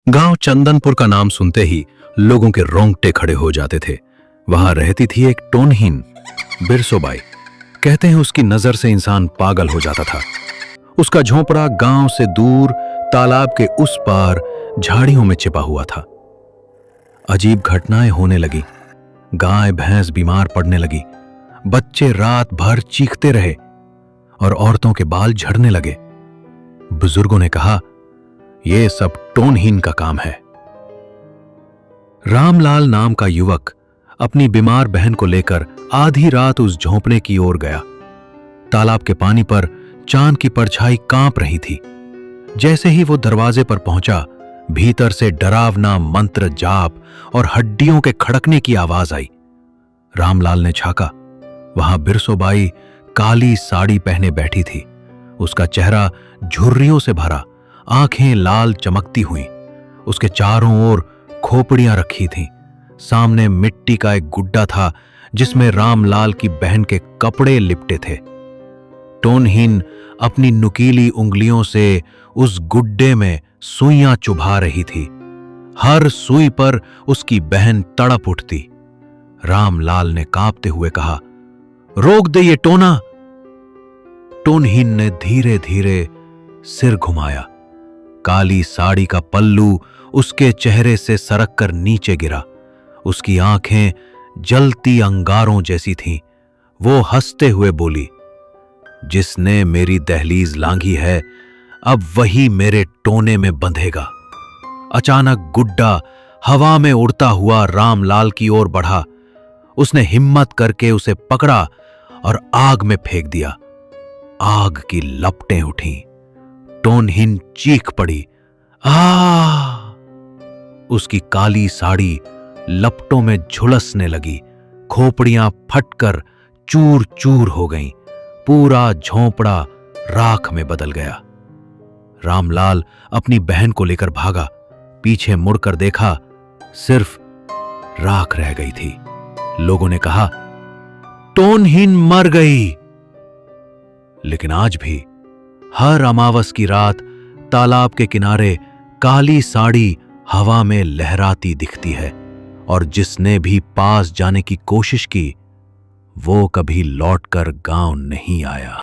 गांव चंदनपुर का नाम सुनते ही लोगों के रोंगटे खड़े हो जाते थे। वहां रहती थी एक टोनहीन बिरसोबाई। कहते हैं उसकी नजर से इंसान पागल हो जाता था। उसका झोंपड़ा गांव से दूर तालाब के उस पार झाड़ियों में छिपा हुआ था। अजीब घटनाएं होने लगी। गाय भैंस बीमार पड़ने लगी, बच्चे रात भर चीखते रहे और औरतों के बाल झड़ने लगे। बुजुर्गों ने कहा, यह सब टोनहीन का काम है। रामलाल नाम का युवक अपनी बीमार बहन को लेकर आधी रात उस झोंपड़े की ओर गया। तालाब के पानी पर चांद की परछाई कांप रही थी। जैसे ही वो दरवाजे पर पहुंचा, भीतर से डरावना मंत्र जाप और हड्डियों के खड़कने की आवाज आई। रामलाल ने झांका। वहां बिरसोबाई काली साड़ी पहने बैठी थी। उसका चेहरा झुर्रियों से भरा, आंखें लाल चमकती हुईं। उसके चारों ओर खोपड़ियां रखी थीं। सामने मिट्टी का एक गुड्डा था जिसमें रामलाल की बहन के कपड़े लिपटे थे। टोनहीन अपनी नुकीली उंगलियों से उस गुड्डे में सुइयां चुभा रही थी। हर सुई पर उसकी बहन तड़प उठती। रामलाल ने कांपते हुए कहा, रोक दे ये टोना। टोनहीन ने धीरे धीरे सिर घुमाया। काली साड़ी का पल्लू उसके चेहरे से सरक कर नीचे गिरा। उसकी आंखें जलती अंगारों जैसी थीं। वो हंसते हुए बोली, जिसने मेरी दहलीज लांघी है, अब वही मेरे टोने में बंधेगा। अचानक गुड्डा हवा में उड़ता हुआ रामलाल की ओर बढ़ा। उसने हिम्मत करके उसे पकड़ा और आग में फेंक दिया। आग की लपटें उठीं। टोनहीन चीख पड़ी, आ! उसकी काली साड़ी लपटों में झुलसने लगी। खोपड़ियां फटकर चूर चूर हो गईं। पूरा झोंपड़ा राख में बदल गया। रामलाल अपनी बहन को लेकर भागा। पीछे मुड़कर देखा, सिर्फ राख रह गई थी। लोगों ने कहा, टोनहीन मर गई। लेकिन आज भी हर अमावस की रात तालाब के किनारे काली साड़ी हवा में लहराती दिखती है, और जिसने भी पास जाने की कोशिश की, वो कभी लौटकर गांव नहीं आया।